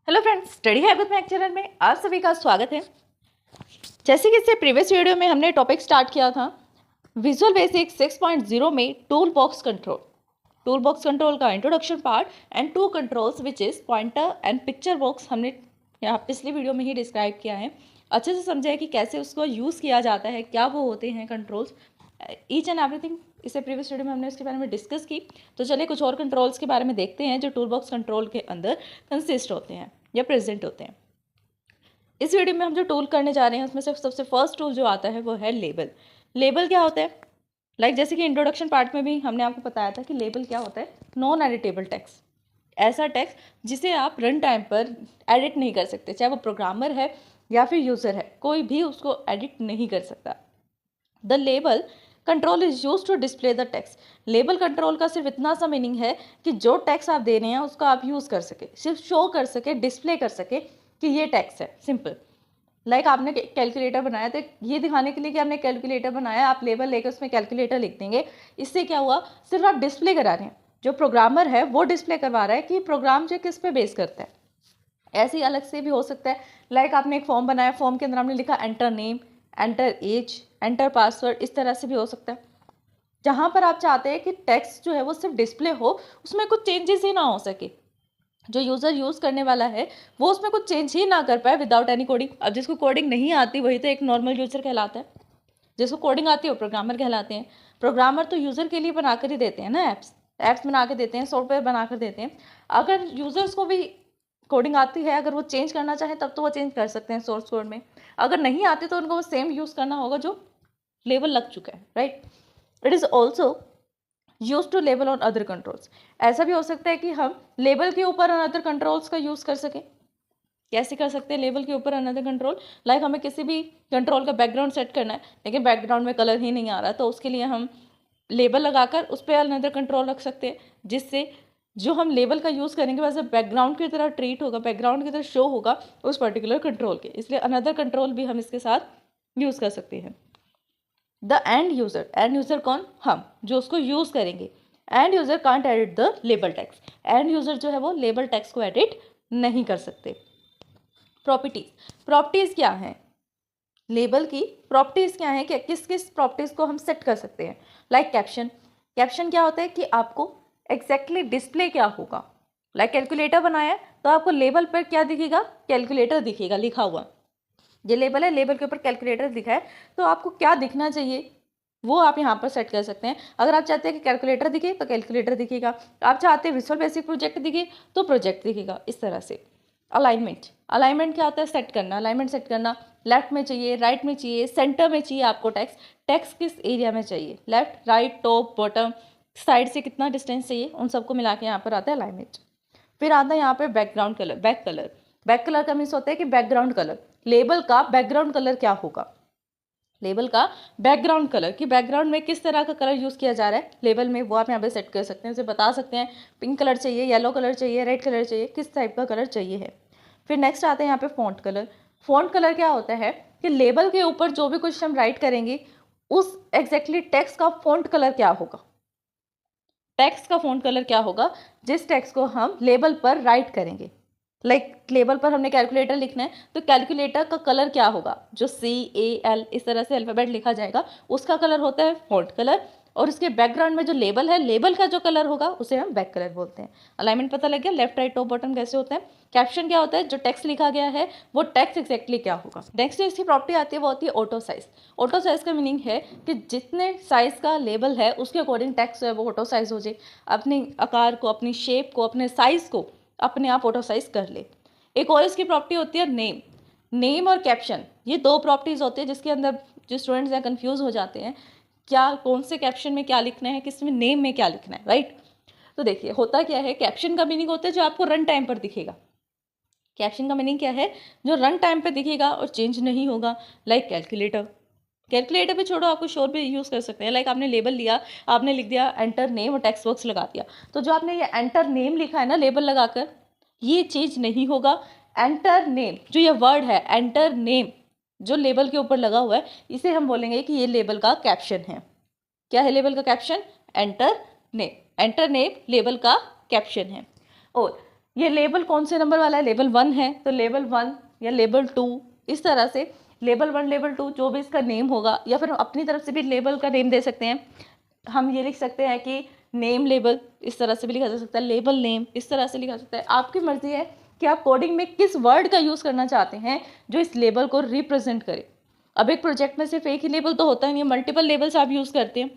Hello friends, study habit में channel में आप सभी का स्वागत है। जैसे कि इससे प्रीवियस वीडियो में हमने टॉपिक स्टार्ट किया था विजुअल बेसिक 6.0 में टूल बॉक्स कंट्रोल का introduction part and two controls which is pointer and picture box हमने यहाँ पिछले वीडियो में ही डिस्क्राइब किया है। अच्छे से समझा है कि कैसे उसको यूज़ किया जाता है, क्या वो होते हैं कंट्रोल्स, ईच एंड एवरीथिंग। इससे प्रीवियस वीडियो में हमने इसके बारे में डिस्कस की। तो चलिए कुछ और कंट्रोल्स के बारे में देखते हैं जो टूल बॉक्स कंट्रोल के अंदर कंसिस्ट होते हैं या प्रेजेंट होते हैं। इस वीडियो में हम जो टूल करने जा रहे हैं उसमें से सबसे फर्स्ट टूल जो आता है वो है लेबल। लेबल क्या होता है? जैसे कि इंट्रोडक्शन पार्ट में भी हमने आपको बताया था कि लेबल क्या होता है। नॉन एडिटेबल टेक्स्ट, ऐसा टेक्स्ट जिसे आप रन टाइम पर एडिट नहीं कर सकते, चाहे वो प्रोग्रामर है या फिर यूज़र है, कोई भी उसको एडिट नहीं कर सकता। The label control is use to display the text. Label control का सिर्फ इतना सा मीनिंग है कि जो टेक्स्ट आप दे रहे हैं उसका आप यूज़ कर सके, सिर्फ शो कर सके, डिस्प्ले कर सके कि ये टेक्स्ट है। सिंपल आपने कैलकुलेटर बनाया तो ये दिखाने के लिए कि आपने कैलकुलेटर बनाया, आप लेबल लेकर उसमें कैलकुलेटर लिख देंगे। इससे क्या हुआ? सिर्फ आप डिस्प्ले करा रहे हैं, जो प्रोग्रामर है वो डिस्प्ले करवा रहा है कि प्रोग्राम जो किस पे बेस करता है। ऐसे ही अलग से भी हो सकता है। आपने एक फॉर्म बनाया, फॉर्म के अंदर आपने लिखा enter name, enter age, enter password, इस तरह से भी हो सकता है। जहाँ पर आप चाहते हैं कि टेक्स्ट जो है वो सिर्फ डिस्प्ले हो, उसमें कुछ चेंजेस ही ना हो सके, जो यूज़र यूज़ करने वाला है वो उसमें कुछ चेंज ही ना कर पाए विदाउट एनी कोडिंग। अब जिसको कोडिंग नहीं आती वही तो एक नॉर्मल यूज़र कहलाता है, जिसको कोडिंग आती है वो प्रोग्रामर कहलाते हैं। प्रोग्रामर तो यूज़र के लिए बना कर ही देते हैं ना, ऐप्स बना के देते हैं, सॉफ्टवेयर बना कर देते हैं। अगर यूज़र्स को भी कोडिंग आती है, अगर वो चेंज करना चाहें तब तो वो चेंज कर सकते हैं सोर्स कोड में। अगर नहीं आती तो उनको वो सेम यूज़ करना होगा जो लेबल लग चुका है, right. It is also use to label on other controls. ऐसा भी हो सकता है कि हम लेबल के ऊपर अदर कंट्रोल्स का यूज़ कर सकें। कैसे कर सकते हैं लेबल के ऊपर अनदर कंट्रोल? हमें किसी भी कंट्रोल का बैकग्राउंड सेट करना है लेकिन बैकग्राउंड में कलर ही नहीं आ रहा, तो उसके लिए हम लेबल लगाकर उस पर अनदर कंट्रोल रख सकते हैं, जिससे जो हम लेबल का यूज़ करेंगे वैसे बैकग्राउंड की तरह ट्रीट होगा, बैकग्राउंड की तरह शो होगा उस पर्टिकुलर कंट्रोल के। इसलिए अनदर कंट्रोल भी हम इसके साथ यूज़ कर सकते हैं। द एंड यूज़र कौन? हम जो उसको यूज़ करेंगे। End user can't edit the label text. End user जो है वो लेबल टेक्स्ट को एडिट नहीं कर सकते। प्रॉपर्टीज़ क्या हैं? लेबल की प्रॉपर्टीज़ क्या हैं कि किस किस प्रॉपर्टीज़ को हम सेट कर सकते हैं। कैप्शन क्या होता है कि आपको एग्जैक्टली डिस्प्ले क्या होगा। कैलकुलेटर बनाया तो आपको लेबल पर क्या दिखेगा? कैलकुलेटर दिखेगा लिखा हुआ। ये लेबल है, लेबल के ऊपर कैलकुलेटर दिखा है, तो आपको क्या दिखना चाहिए वो आप यहाँ पर सेट कर सकते हैं। अगर आप चाहते हैं कि कैलकुलेटर दिखे तो कैलकुलेटर दिखेगा, आप चाहते हैं विजुअल बेसिक प्रोजेक्ट दिखे तो प्रोजेक्ट दिखेगा, इस तरह से। अलाइनमेंट क्या होता है? सेट करना। अलाइनमेंट सेट करना, लेफ्ट में चाहिए, राइट में चाहिए, सेंटर में चाहिए आपको टेक्स्ट किस एरिया में चाहिए, left, right, top, bottom, side से कितना डिस्टेंस चाहिए, उन सबको मिला के यहाँ पर आता है अलाइनमेंट। फिर आता है यहाँ पर बैकग्राउंड कलर, बैक कलर का मीन्स होता है कि बैकग्राउंड कलर, लेबल का बैकग्राउंड कलर क्या होगा। लेबल का बैकग्राउंड कलर कि बैकग्राउंड में किस तरह का कलर यूज़ किया जा रहा है लेबल में, वो आप यहाँ पे सेट कर सकते हैं। उसे बता सकते हैं पिंक कलर चाहिए, येलो कलर चाहिए, रेड कलर चाहिए, किस टाइप का कलर चाहिए है। फिर नेक्स्ट आते हैं यहाँ पे फॉन्ट कलर। फॉन्ट कलर क्या होता है कि लेबल के ऊपर जो भी कुछ हम राइट करेंगे उस एग्जैक्टली टेक्स्ट का फॉन्ट कलर क्या होगा। टेक्स्ट का फॉन्ट कलर क्या होगा जिस टेक्स्ट को हम लेबल पर राइट करेंगे। लेबल पर हमने कैलकुलेटर लिखना है तो कैलकुलेटर का कलर क्या होगा, जो CAL इस तरह से अल्फ़ाबेट लिखा जाएगा उसका कलर होता है फॉन्ट कलर। और उसके बैकग्राउंड में जो लेबल है, लेबल का जो कलर होगा उसे हम बैक कलर बोलते हैं। अलाइनमेंट पता लग गया, लेफ्ट, राइट, टॉप, बॉटम कैसे होता है। कैप्शन क्या होता है? जो टेक्स्ट लिखा गया है वो टेक्स्ट एक्जैक्टली क्या होगा। नेक्स्ट जो इसकी प्रॉपर्टी आती है वो होती है ऑटो साइज। ऑटो साइज का मीनिंग है कि जितने साइज का लेबल है उसके अकॉर्डिंग टेक्स्ट जो है वो ऑटो साइज हो जाए, अपने आकार को, अपनी शेप को, अपने साइज को अपने आप ऑटो साइज कर ले। एक और इसकी प्रॉपर्टी होती है नेम और कैप्शन। ये दो प्रॉपर्टीज़ होती है जिसके अंदर जो स्टूडेंट्स हैं कंफ्यूज हो जाते हैं, क्या कौन से कैप्शन में क्या लिखना है, किस में नेम में क्या लिखना है, राइट। तो देखिए होता क्या है, कैप्शन का मीनिंग होता है जो आपको रन टाइम पर दिखेगा। कैप्शन का मीनिंग क्या है? जो रन टाइम पर दिखेगा और चेंज नहीं होगा। कैलकुलेटर पे छोड़ो, आप कुछ और भी यूज़ कर सकते हैं। आपने लेबल लिया, आपने लिख दिया एंटर नेम और टेक्स्ट बॉक्स लगा दिया, तो जो आपने ये एंटर नेम लिखा है ना लेबल लगाकर, ये चेंज नहीं होगा। एंटर नेम जो ये वर्ड है, एंटर नेम जो लेबल के ऊपर लगा हुआ है, इसे हम बोलेंगे कि ये लेबल का कैप्शन है। क्या है लेबल का caption? Enter name. Enter name label का कैप्शन है। और ये लेबल कौन से नंबर वाला है, लेबल 1 है तो लेबल 1 या लेबल 2, इस तरह से लेबल 1 लेबल 2 जो भी इसका नेम होगा, या फिर अपनी तरफ से भी लेबल का नेम दे सकते हैं। हम ये लिख सकते हैं कि नेम लेबल, इस तरह से भी लिखा जा सकता है, लेबल नेम इस तरह से लिखा जा सकता है। आपकी मर्जी है कि आप कोडिंग में किस वर्ड का यूज़ करना चाहते हैं जो इस लेबल को रिप्रेजेंट करे। अब एक प्रोजेक्ट में सिर्फ एक ही लेबल तो होता ही नहीं है, मल्टीपल लेबल्स आप यूज़ करते हैं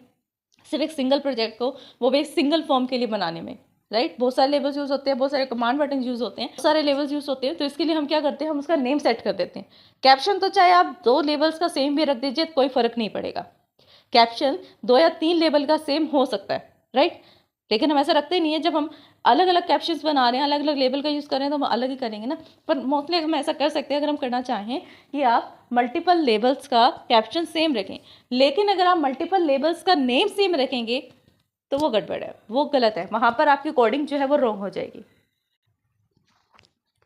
सिर्फ एक सिंगल प्रोजेक्ट को, वो भी एक सिंगल फॉर्म के लिए बनाने में, राइट। बहुत सारे लेबल्स यूज़ होते हैं, बहुत सारे कमांड बटन यूज़ होते हैं, बहुत सारे लेबल्स यूज़ होते हैं। तो इसके लिए हम क्या करते हैं, हम उसका नेम सेट कर देते हैं। कैप्शन तो चाहे आप 2 लेबल्स का सेम भी रख दीजिए, कोई फ़र्क नहीं पड़ेगा। कैप्शन 2 या 3 लेबल का सेम हो सकता है, राइट, लेकिन हम ऐसा रखते नहीं है। जब हम अलग अलग कैप्शंस बना रहे हैं, अलग अलग लेबल का यूज़ कर रहे हैं, तो हम अलग ही करेंगे ना। पर मोस्टली हम ऐसा कर सकते हैं अगर हम करना चाहें कि आप मल्टीपल लेबल्स का कैप्शन सेम रखें, लेकिन अगर आप मल्टीपल लेबल्स का नेम सेम रखेंगे तो वो गड़बड़ है, वो गलत है, वहाँ पर आपकी कोडिंग जो है वो रॉन्ग हो जाएगी।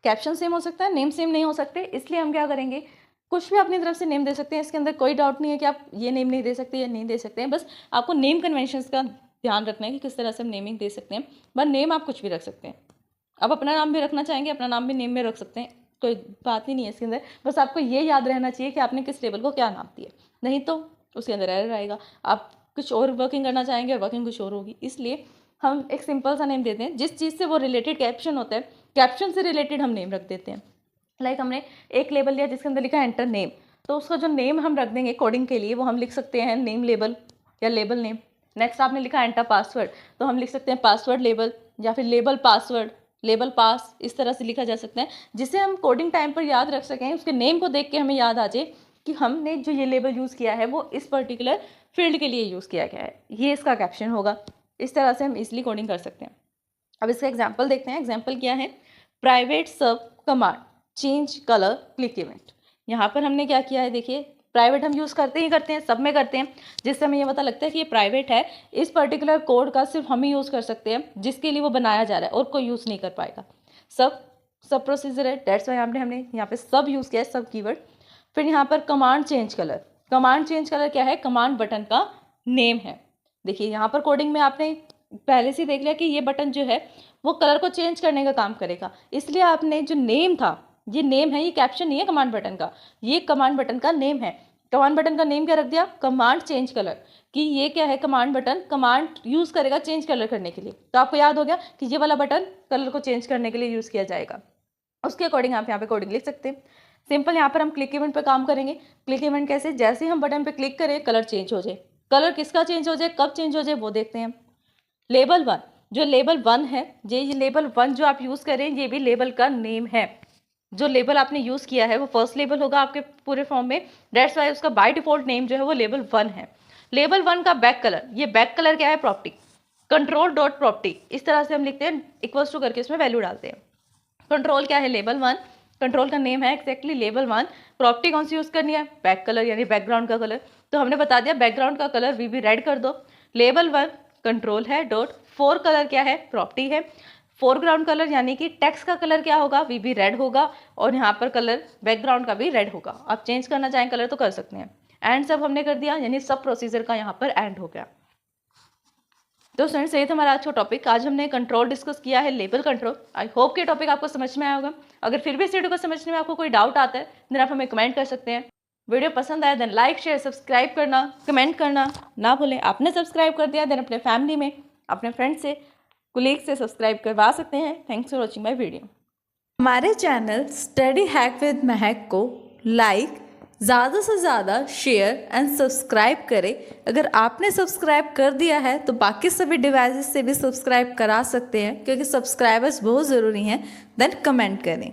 कैप्शन सेम हो सकता है, नेम सेम नहीं हो सकते, इसलिए हम क्या करेंगे, कुछ भी अपनी तरफ से नेम दे सकते हैं। इसके अंदर कोई डाउट नहीं है कि आप ये नेम नहीं दे सकते या नहीं दे सकते हैं, बस आपको नेम कन्वेंशंस का ध्यान रखना है कि किस तरह से हम नेमिंग दे सकते हैं। बट नेम आप कुछ भी रख सकते हैं, आप अपना नाम भी रखना चाहेंगे अपना नाम भी नेम में रख सकते हैं, कोई बात ही नहीं है इसके अंदर। बस आपको ये याद रहना चाहिए कि आपने किस लेबल को क्या नाम दिया, नहीं तो उसके अंदर एरर आएगा। आप कुछ और वर्किंग करना चाहेंगे और वर्किंग कुछ और होगी, इसलिए हम एक सिंपल सा नेम देते हैं। जिस चीज़ से वो रिलेटेड कैप्शन होता है, कैप्शन से रिलेटेड हम नेम रख देते हैं। लाइक हमने एक लेबल लिया जिसके अंदर लिखा है एंटर नेम, तो उसका जो नेम हम रख देंगे कोडिंग के लिए वो हम लिख सकते हैं नेम लेबल या लेबल नेम। नेक्स्ट आपने लिखा एंटर पासवर्ड, तो हम लिख सकते हैं पासवर्ड लेबल या फिर लेबल पासवर्ड, लेबल पास, इस तरह से लिखा जा सकता है, जिसे हम कोडिंग टाइम पर याद रख सकें। उसके नेम को देख के हमें याद आ जाए कि हमने जो ये लेबल यूज़ किया है वो इस पर्टिकुलर फील्ड के लिए यूज़ किया गया है, ये इसका कैप्शन होगा। इस तरह से हम इजीली कोडिंग कर सकते हैं। अब इसका एग्जांपल देखते हैं। एग्जांपल क्या है, प्राइवेट सब command change colour click event. यहाँ पर हमने क्या किया है, देखिए प्राइवेट हम यूज़ करते ही करते हैं, सब में करते हैं, जिससे हमें ये पता लगता है कि ये प्राइवेट है, इस पर्टिकुलर कोड का सिर्फ हम ही यूज़ कर सकते हैं, जिसके लिए वो बनाया जा रहा है और कोई यूज़ नहीं कर पाएगा। सब प्रोसीजर है, डेट्स वाई हमने यहाँ पे सब यूज़ किया है, सब कीवर्ड। फिर यहाँ पर command change colour, command change colour क्या है, कमांड बटन का नेम है। देखिए यहाँ पर कोडिंग में आपने पहले से देख लिया कि ये बटन जो है वो कलर को चेंज करने का काम करेगा, इसलिए आपने जो नेम था, ये नेम है, ये कैप्शन नहीं है कमांड बटन का, ये कमांड बटन का नेम है। कमांड बटन का नेम क्या रख दिया, कमांड चेंज कलर, कि ये क्या है, कमांड बटन कमांड यूज़ करेगा चेंज कलर करने के लिए। तो आपको याद हो गया कि ये वाला बटन कलर को चेंज करने के लिए यूज़ किया जाएगा। उसके अकॉर्डिंग आप यहाँ पे कोडिंग लिख सकते हैं। सिंपल यहाँ पर हम क्लिक इवेंट पर काम करेंगे। क्लिक इवेंट कैसे, जैसे हम बटन पर क्लिक करें कलर चेंज हो जाए। कलर किसका चेंज हो जाए, कब चेंज हो जाए, वो देखते हैं। लेबल 1, जो लेबल 1 है, ये लेबल 1 जो आप यूज़ करें, ये भी लेबल का नेम है। जो लेबल आपने यूज़ किया है वो फर्स्ट लेबल होगा आपके पूरे फॉर्म में, डेट्स वाई उसका बाय डिफॉल्ट नेम जो है वो लेबल 1 है। लेबल 1 का बैक कलर, ये बैक कलर क्या है, प्रॉपर्टी, कंट्रोल डॉट प्रॉपर्टी, इस तरह से हम लिखते हैं, इक्वल्स टू करके इसमें वैल्यू डालते हैं। कंट्रोल क्या है, लेबल 1, कंट्रोल का नेम है एक्जैक्टली लेबल 1। प्रॉपर्टी कौन सी यूज़ करनी है, बैक कलर यानी बैकग्राउंड का कलर, तो हमने बता दिया बैकग्राउंड का कलर वी भी रेड कर दो। लेबल 1 कंट्रोल है, डॉट 4 कलर क्या है, प्रॉपर्टी है। फोरग्राउंड कलर यानी कि टेक्स्ट का कलर क्या होगा, वी भी रेड होगा, और यहाँ पर कलर बैकग्राउंड का भी रेड होगा। आप चेंज करना चाहें कलर तो कर सकते हैं। एंड सब हमने कर दिया, यानी सब प्रोसीजर का यहाँ पर एंड हो गया। तो फ्रेंड्स यही था हमारा आज का टॉपिक। आज हमने कंट्रोल डिस्कस किया है, लेबल कंट्रोल। आई होप कि टॉपिक आपको समझ में आया होगा। अगर फिर भी इस वीडियो को समझने में आपको कोई डाउट आता है देन आप हमें कमेंट कर सकते हैं। वीडियो पसंद आया देन लाइक शेयर सब्सक्राइब करना, कमेंट करना ना भूलें। आपने सब्सक्राइब कर दिया देन अपने फैमिली में, अपने फ्रेंड से, कोलीग से सब्सक्राइब करवा सकते हैं। Thanks for watching my video. हमारे चैनल स्टडी हैक विद महक को लाइक, ज़्यादा से ज़्यादा शेयर एंड सब्सक्राइब करें। अगर आपने सब्सक्राइब कर दिया है तो बाकी सभी डिवाइसेस से भी सब्सक्राइब करा सकते हैं, क्योंकि सब्सक्राइबर्स बहुत ज़रूरी हैं। देन कमेंट करें।